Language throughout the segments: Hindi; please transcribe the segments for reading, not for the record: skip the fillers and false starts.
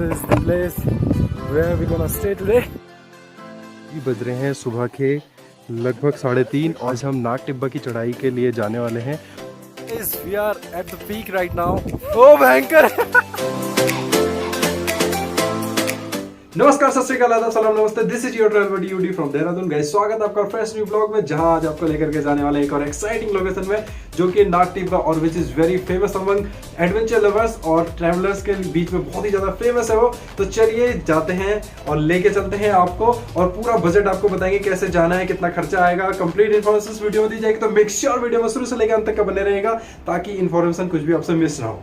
is the place where we're gonna stay today. बज रहे हैं सुबह के लगभग 3:30। आज हम नाग टिब्बा की चढ़ाई के लिए जाने वाले हैं। We are at the peak right now. Oh भयंकर! नमस्कार, सत श्री अकाल, आदाब, सलाम, नमस्ते। This is your travel buddy UD from Dehradun. Guys, स्वागत है आपका फ्रेश न्यू ब्लॉग में, जहां आज आपको लेकर के जाने वाले एक और एक्साइटिंग लोकेशन में, जो कि नाग टिब्बा और which is very famous among adventure lovers और ट्रैवलर्स के बीच में बहुत ही ज्यादा फेमस है वो। तो चलिए जाते हैं और लेके चलते हैं आपको, और पूरा बजट आपको बताएंगे कैसे जाना है, कितना खर्चा आएगा। कंप्लीट इन्फॉर्मेशन वीडियो में दी जाएगी, तो मेक श्योर वीडियो में शुरू से लेकर अंत तक का बने रहेगा, ताकि इन्फॉर्मेशन कुछ भी आपसे मिस ना हो।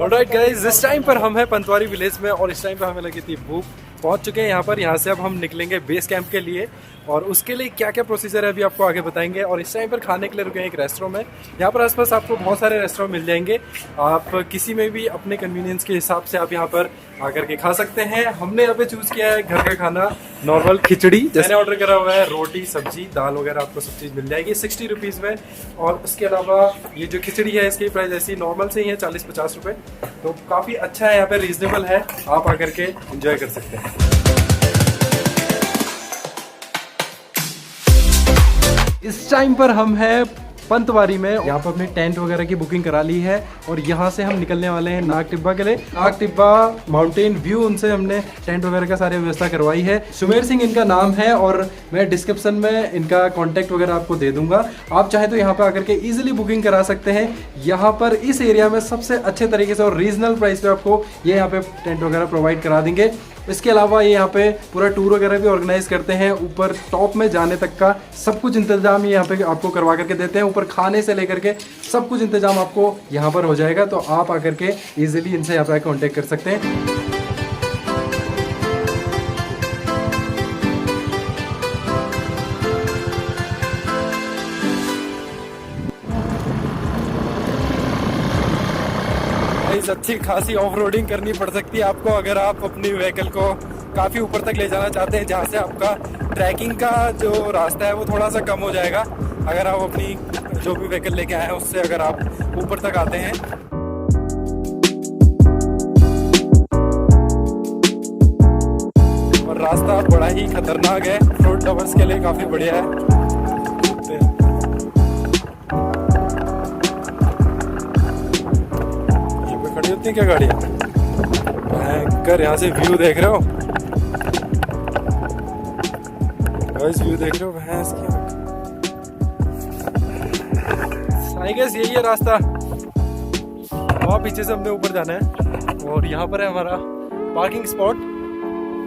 ऑलराइट गाइस, इस टाइम पर हम हैं पंतवारी विलेज में, और इस टाइम पर हमें लगी थी भूख। पहुंच चुके हैं यहाँ पर। यहाँ से अब हम निकलेंगे बेस कैंप के लिए, और उसके लिए क्या क्या प्रोसीजर है अभी आपको आगे बताएंगे। और इस टाइम पर खाने के लिए रुके हैं एक रेस्टोरेंट में। यहाँ पर आसपास आपको बहुत सारे रेस्टोरेंट मिल जाएंगे, आप किसी में भी अपने कन्वीनियंस के हिसाब से आप यहाँ पर आकर के खा सकते हैं। हमने यहाँ पे चूज किया है घर का खाना, नॉर्मल खिचड़ी जैसे ऑर्डर करा हुआ है। रोटी, सब्जी, दाल वगैरह आपको सब चीज़ मिल जाएगी 60 रुपीज़ में। और उसके अलावा ये जो खिचड़ी है, इसकी प्राइस ऐसी नॉर्मल से ही है 40-50 रुपये। तो काफ़ी अच्छा है, यहाँ पे रीजनेबल है, आप आकर के एंजॉय कर सकते हैं। इस टाइम पर हम हैं पंतवारी में। यहाँ पर अपने टेंट वगैरह की बुकिंग करा ली है, और यहाँ से हम निकलने वाले हैं नाग टिब्बा के लिए। नाग टिब्बा माउंटेन व्यू, उनसे हमने टेंट वगैरह का सारी व्यवस्था करवाई है। सुमेर सिंह इनका नाम है, और मैं डिस्क्रिप्शन में इनका कॉन्टैक्ट वगैरह आपको दे दूंगा। आप चाहे तो यहाँ पर आकर के ईजिली बुकिंग करा सकते हैं। यहाँ पर इस एरिया में सबसे अच्छे तरीके से और रीजनल प्राइस पे आपको ये यहाँ पे टेंट वगैरह प्रोवाइड करा देंगे। इसके अलावा ये यहाँ पे पूरा टूर वगैरह भी ऑर्गेनाइज करते हैं। ऊपर टॉप में जाने तक का सब कुछ इंतजाम ये यहाँ पे आपको करवा करके देते हैं। ऊपर खाने से लेकर के सब कुछ इंतजाम आपको यहाँ पर हो जाएगा, तो आप आकर के इजीली इनसे यहाँ पे कांटेक्ट कर सकते हैं। अच्छी खासी ऑफ रोडिंग करनी पड़ सकती है आपको, अगर आप अपनी व्हीकल को काफ़ी ऊपर तक ले जाना चाहते हैं, जहाँ से आपका ट्रैकिंग का जो रास्ता है वो थोड़ा सा कम हो जाएगा। अगर आप अपनी जो भी व्हीकल लेके आए हैं उससे अगर आप ऊपर तक आते हैं। और रास्ता बड़ा ही खतरनाक है, रोड लवर्स के लिए काफ़ी बढ़िया है। होती क्या गाड़ियाँ भयंकर। यहाँ से व्यू देख रहे हो गाइस, व्यू देख रहे हो भैंस की। आई गेस यही है रास्ता, वहाँ पीछे से हमने ऊपर जाना है। और यहाँ पर है हमारा पार्किंग स्पॉट,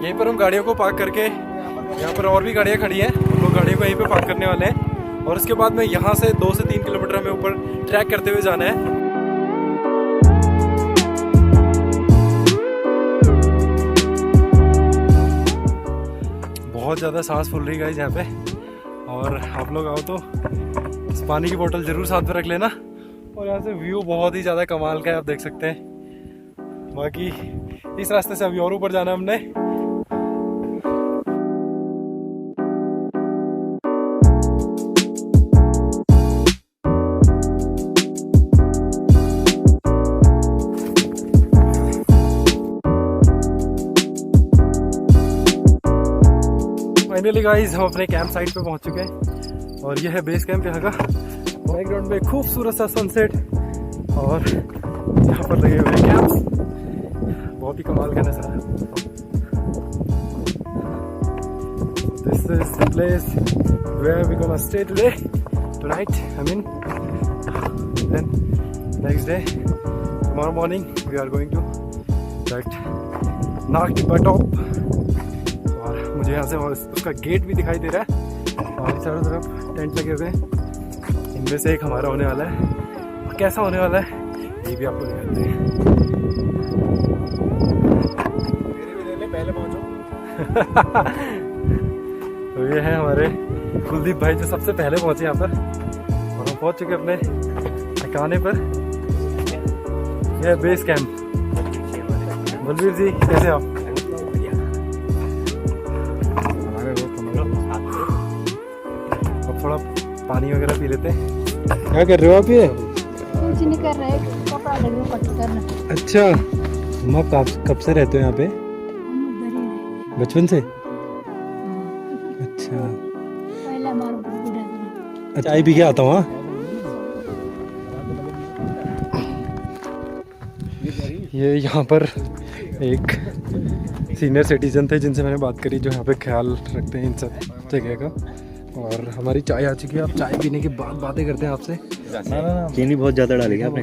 यहीं पर हम गाड़ियों को पार्क करके, यहाँ पर और भी गाड़ियाँ खड़ी हैं, हम लोग गाड़ियों को यहीं पे पार्क करने वाले हैं। और उसके बाद में यहाँ से 2 से 3 किलोमीटर हमें ऊपर ट्रैक करते हुए जाना है। बहुत ज़्यादा सांस फूल रही है यहाँ पे, और आप लोग आओ तो इस पानी की बोतल ज़रूर साथ में रख लेना। और यहाँ से व्यू बहुत ही ज़्यादा कमाल का है, आप देख सकते हैं। बाकी इस रास्ते से अभी और ऊपर जाना है हमने। फाइनली गाइस, हम अपने कैंप साइट पे पहुंच चुके हैं, और यह है बेस कैंप यहाँ का। बैकग्राउंड में खूबसूरत सा सनसेट, और यहाँ पर लगे हुए कैंप्स, बहुत ही कमाल का नज़ारा। This is the place where we gonna stay today, tonight, I mean. Then next day, tomorrow morning we are going to that Nag Tibba top. मुझे यहाँ से उसका गेट भी दिखाई दे रहा है, और चारों तरफ टेंट लगे हुए हैं। इनमें से एक हमारा होने वाला है, और कैसा होने वाला है ये भी आपको दिखाते हैं। पहले पहुंचो। ये है हमारे कुलदीप भाई जो सबसे पहले पहुंचे यहाँ पर, और हम पहुंच चुके अपने ठिकाने पर। यह बेस कैंप। बलवीर जी कैसे आप? अब थोड़ा पानी वगैरह पी लेते हैं। क्या कर रहे हो आप? ये कुछ नहीं कर रहे, कपड़ा लग रहा कट करना। अच्छा, हम आप कब से रहते हो यहाँ पे? बचपन से? अच्छा, पहले हमारा बूढ़ा चाय पी के आता हूँ। ये यहाँ पर एक सीनियर सिटीजन थे जिनसे मैंने बात करी, जो यहाँ पे ख्याल रखते हैं इन सब जगह का। और हमारी चाय आ चुकी है। आप चाय पीने के बाद बातें करते हैं आपसे। चीनी बहुत ज़्यादा डालेगी आपने।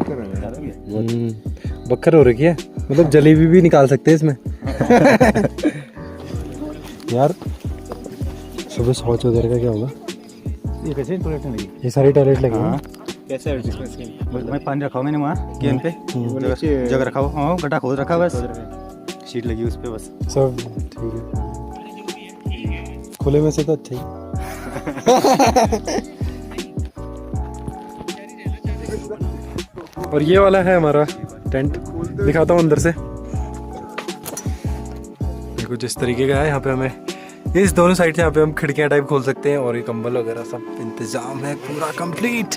बक्कर हो रखी है, मतलब जलेबी भी निकाल सकते हैं इसमें। यार सुबह शौच वगैरह का क्या होगा? ये कैसे टॉयलेट लगी? ये सारी टॉयलेट लगी हैं। कैसे मैं पानी रखा हुआ मैंने वहाँ कैन पे, जग रखा हुआ। हाँ, गड्ढा खोद रखा बस, शीट लगी उस पे बस। सब ठीक है, खुले में से तो अच्छा ही। और ये वाला है हमारा टेंट, दिखाता हूँ अंदर से। ये कुछ इस तरीके का है। यहाँ पे हमें इस दोनों साइड से यहाँ पे हम खिड़कियाँ टाइप खोल सकते हैं, और ये कंबल वगैरह सब इंतजाम है पूरा कंप्लीट।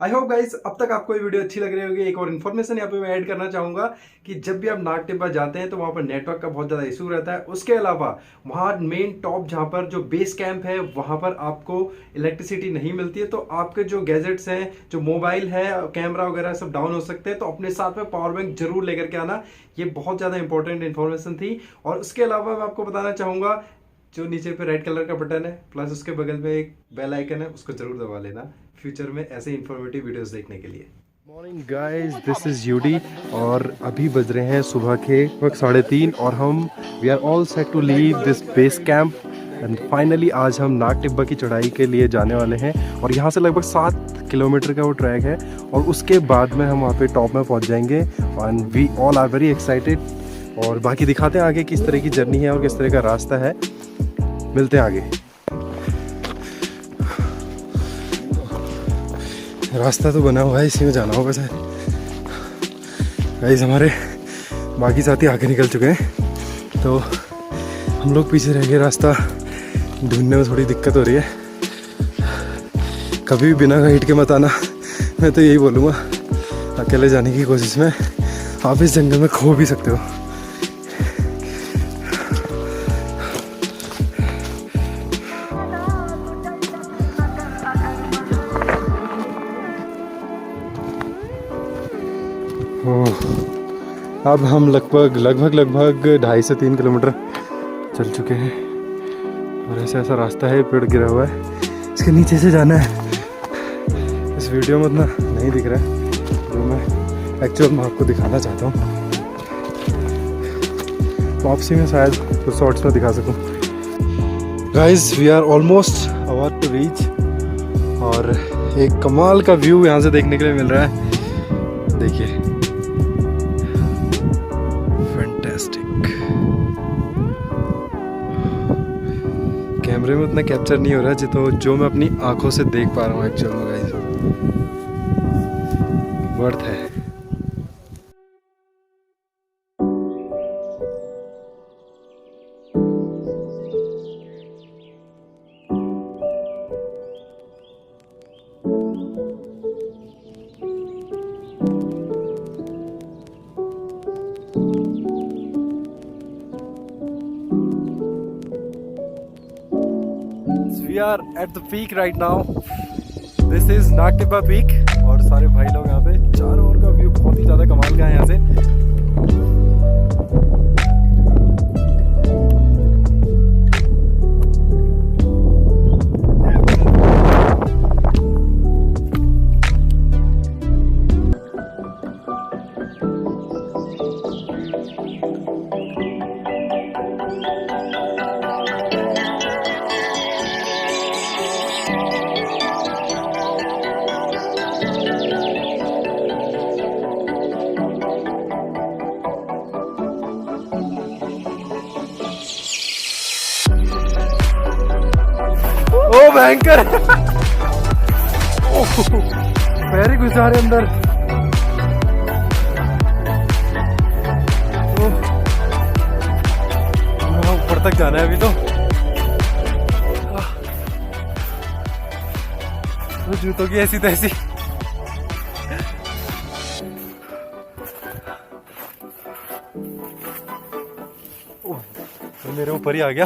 आई होप गाइस अब तक आपको ये वीडियो अच्छी लग रही होगी। एक और इन्फॉर्मेशन यहाँ पे मैं ऐड करना चाहूंगा कि जब भी आप नाग टिब्बा जाते हैं तो वहाँ पर नेटवर्क का बहुत ज़्यादा इशू रहता है। उसके अलावा वहाँ मेन टॉप जहाँ पर जो बेस कैंप है वहाँ पर आपको इलेक्ट्रिसिटी नहीं मिलती है, तो आपके जो गैजेट्स हैं, जो मोबाइल है, कैमरा वगैरह सब डाउन हो सकते हैं। तो अपने साथ में पावर बैंक जरूर लेकर के आना। ये बहुत ज़्यादा इंपॉर्टेंट इन्फॉर्मेशन थी। और उसके अलावा मैं आपको बताना चाहूँगा, जो नीचे पे रेड कलर का बटन है प्लस उसके बगल में एक बेल आइकन है, उसको जरूर दबा लेना फ्यूचर में ऐसे इंफॉर्मेटिव वीडियोस देखने के लिए। Morning guys, this is UD और अभी बज रहे हैं सुबह के वक्त 3:30 और हम we are all set to leave this base camp and finally आज हम नाग टिब्बा की चढ़ाई के लिए जाने वाले हैं। और यहाँ से लगभग 7 किलोमीटर का वो ट्रैक है, और उसके बाद में हम वहाँ पे टॉप में पहुँच जाएंगे and we all are very excited. और बाकी दिखाते हैं आगे किस तरह की जर्नी है और किस तरह का रास्ता है। मिलते हैं आगे। रास्ता तो बना हुआ है, इसी में जाना होगा सर। गाइस हमारे बाकी साथी आगे निकल चुके हैं, तो हम लोग पीछे रह गए। रास्ता ढूंढने में थोड़ी दिक्कत हो रही है। कभी भी बिना गाइड के मत आना, मैं तो यही बोलूँगा। अकेले जाने की कोशिश में आप इस जंगल में खो भी सकते हो। अब हम लगभग 2.5 से 3 किलोमीटर चल चुके हैं, और ऐसा रास्ता है, पेड़ गिरा हुआ है, इसके नीचे से जाना है। इस वीडियो में उतना नहीं दिख रहा है जो मैं एक्चुअल में आपको दिखाना चाहता हूँ। वापसी में शायद कुछ शॉर्ट्स में दिखा सकूँ। Guys we are almost about to reach, और एक कमाल का व्यू यहाँ से देखने के लिए मिल रहा है। देखिए, कैमरे में उतना कैप्चर नहीं हो रहा है तो जो मैं अपनी आंखों से देख पा रहा हूँ एक्चुअल में गाइस, वर्थ है। We are at the peak right now. This is Nag Tibba peak, और सारे भाई लोग यहाँ पे। चारों ओर का व्यू बहुत ही ज़्यादा कमाल का है यहाँ से। भयंकर है। पैर ही घुस जा रहे अंदर। ऊपर तक जाना है अभी तो जूतों की ऐसी तैसी। तो मेरे ऊपर ही आ गया।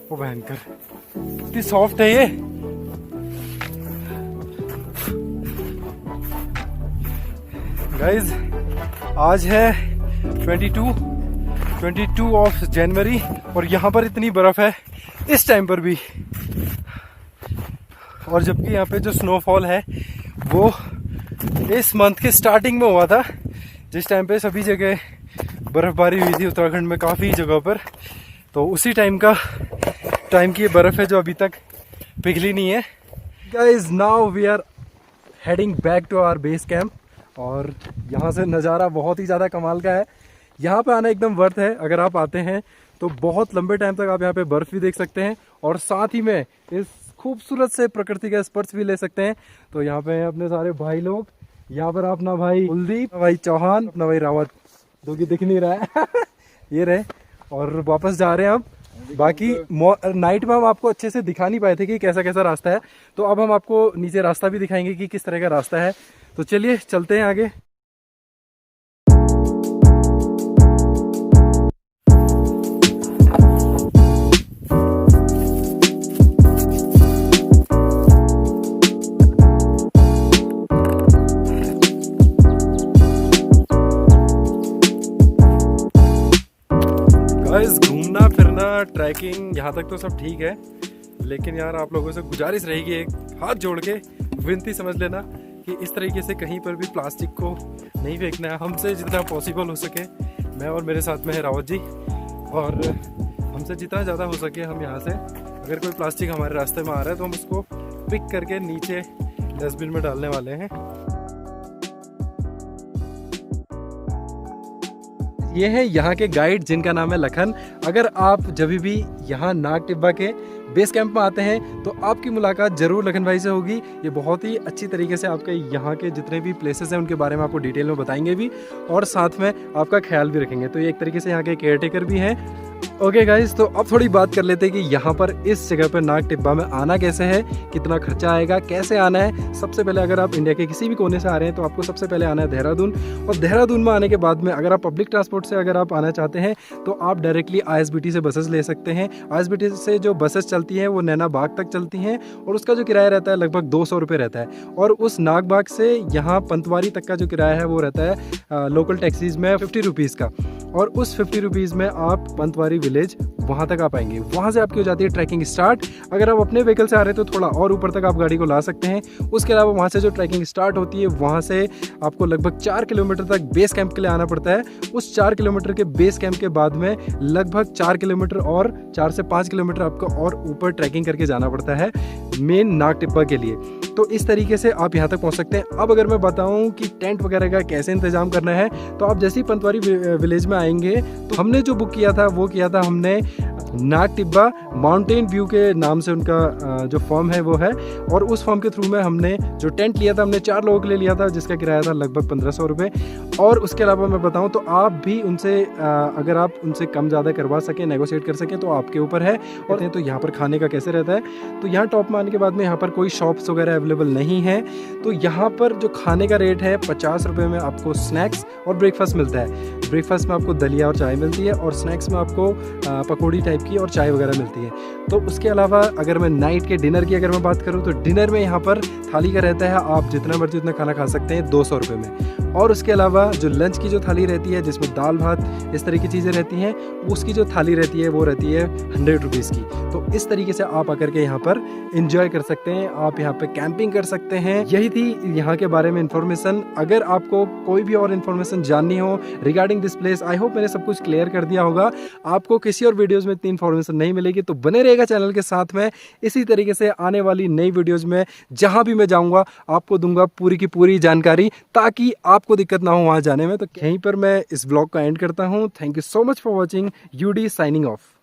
वो भयंकर कितनी सॉफ्ट है ये। गाइज आज है 22 ऑफ जनवरी और यहाँ पर इतनी बर्फ है इस टाइम पर भी। और जबकि यहाँ पे जो स्नोफॉल है वो इस मंथ के स्टार्टिंग में हुआ था, जिस टाइम पे सभी जगह बर्फबारी हुई थी उत्तराखंड में काफ़ी जगहों पर। तो उसी टाइम की ये बर्फ़ है जो अभी तक पिघली नहीं है। Guys now we are heading back to our base camp और यहाँ से नज़ारा बहुत ही ज़्यादा कमाल का है। यहाँ पे आना एकदम वर्थ है। अगर आप आते हैं तो बहुत लंबे टाइम तक आप यहाँ पे बर्फ़ भी देख सकते हैं और साथ ही में इस खूबसूरत से प्रकृति का स्पर्श भी ले सकते हैं। तो यहाँ पे हैं अपने सारे भाई लोग। यहाँ पर अपना भाई कुलदीप, भाई चौहान, अपना भाई रावत, जो कि दिख नहीं रहा है ये रहे। और वापस जा रहे हैं हम। बाकी नाइट में हम आपको अच्छे से दिखा नहीं पाए थे कि कैसा कैसा रास्ता है, तो अब हम आपको नीचे रास्ता भी दिखाएंगे कि किस तरह का रास्ता है। तो चलिए चलते हैं आगे। घूमना फिरना ट्रैकिंग यहाँ तक तो सब ठीक है, लेकिन यार आप लोगों से गुजारिश रहेगी, एक हाथ जोड़ के विनती समझ लेना कि इस तरीके से कहीं पर भी प्लास्टिक को नहीं फेंकना है। हमसे जितना पॉसिबल हो सके, मैं और मेरे साथ में है रावत जी, और हमसे जितना ज़्यादा हो सके हम यहाँ से अगर कोई प्लास्टिक हमारे रास्ते में आ रहा है तो हम उसको पिक करके नीचे डस्टबिन में डालने वाले हैं। ये है यहाँ के गाइड जिनका नाम है लखन। अगर आप जब भी यहाँ नाग टिब्बा के बेस कैंप में आते हैं तो आपकी मुलाकात जरूर लखन भाई से होगी। ये बहुत ही अच्छी तरीके से आपके यहाँ के जितने भी प्लेसेस हैं उनके बारे में आपको डिटेल में बताएंगे भी और साथ में आपका ख्याल भी रखेंगे। तो ये एक तरीके से यहाँ के केयर टेकर भी हैं। ओके गाइज, तो अब थोड़ी बात कर लेते हैं कि यहाँ पर इस जगह पर नाग टिब्बा में आना कैसे है, कितना खर्चा आएगा, कैसे आना है। सबसे पहले अगर आप इंडिया के किसी भी कोने से आ रहे हैं तो आपको सबसे पहले आना है देहरादून, और देहरादून में आने के बाद में अगर आप पब्लिक ट्रांसपोर्ट से अगर आप आना चाहते हैं तो आप डायरेक्टली ISBT से बसेस ले सकते हैं। ISBT से जो बसेस चलती हैं वो नैना बाग तक चलती हैं और उसका जो किराया रहता है लगभग 200 रुपये रहता है। और उस नाग बाग से यहाँ पंतवारी तक का जो किराया है वो रहता है लोकल टैक्सीज में 50 रुपीज़ का, और उस 50 रुपीज़ में आप पंतवारी विलेज वहाँ तक आ पाएंगे। वहाँ से आपकी हो जाती है ट्रैकिंग स्टार्ट। अगर आप अपने व्हीकल से आ रहे हैं तो थोड़ा और ऊपर तक आप गाड़ी को ला सकते हैं। उसके अलावा वहाँ से जो ट्रैकिंग स्टार्ट होती है वहाँ से आपको लगभग 4 किलोमीटर तक बेस कैंप के लिए आना पड़ता है। उस 4 किलोमीटर के बेस कैंप के बाद में लगभग 4 किलोमीटर और 4 से 5 किलोमीटर आपको और ऊपर ट्रैकिंग करके जाना पड़ता है मेन नाग टिब्बा के लिए। तो इस तरीके से आप यहाँ तक पहुँच सकते हैं। अब अगर मैं बताऊँ कि टेंट वगैरह का कैसे इंतजाम करना है, तो आप जैसे ही पंतवारी विलेज में आएंगे तो हमने जो बुक किया था वो किया था हमने नाग टिब्बा माउंटेन व्यू के नाम से उनका जो फॉर्म है वो है, और उस फॉर्म के थ्रू में हमने जो टेंट लिया था हमने 4 लोगों के लिए लिया था जिसका किराया था लगभग 1500 रुपये। और उसके अलावा मैं बताऊं तो आप भी उनसे अगर आप उनसे कम ज़्यादा करवा सकें, नेगोशिएट कर सकें तो आपके ऊपर है। और तो यहाँ पर खाने का कैसे रहता है, तो यहाँ टॉप में आने के बाद में यहाँ पर कोई शॉप्स वगैरह अवेलेबल नहीं है। तो यहाँ पर जो खाने का रेट है 50 रुपये में आपको स्नैक्स और ब्रेकफास्ट मिलता है। ब्रेकफास्ट में आपको दलिया और चाय मिलती है और स्नैक्स में आपको पकौड़ी टाइप की और चाय वगैरह मिलती है। तो उसके अलावा अगर मैं नाइट के डिनर की अगर मैं बात करूँ तो डिनर में यहाँ पर थाली का रहता है, आप जितना मर्जी उतना खाना खा सकते हैं 200 रुपये में। और उसके अलावा जो लंच की जो थाली रहती है जिसमें दाल भात इस तरह की चीज़ें रहती हैं, उसकी जो थाली रहती है वो रहती है 100 रुपीज़ की। तो इस तरीके से आप आकर के यहाँ पर इंजॉय कर सकते हैं, आप यहाँ पे कैंपिंग कर सकते हैं। यही थी यहाँ के बारे में इन्फॉर्मेशन। अगर आपको कोई भी और इन्फॉर्मेशन जाननी हो regarding this place, I hope मैंने सब कुछ क्लियर कर दिया होगा। आपको किसी और वीडियोज़ में इतनी इन्फॉर्मेशन नहीं मिलेगी, तो बने रहेगा चैनल के साथ में। इसी तरीके से आने वाली नई वीडियोज़ में जहाँ भी मैं जाऊँगा आपको दूंगा पूरी की पूरी जानकारी, ताकि आपको दिक्कत ना हो वहाँ जाने में। तो यहीं पर मैं इस ब्लॉग का एंड करता हूँ। Thank you so much for watching. UD signing of.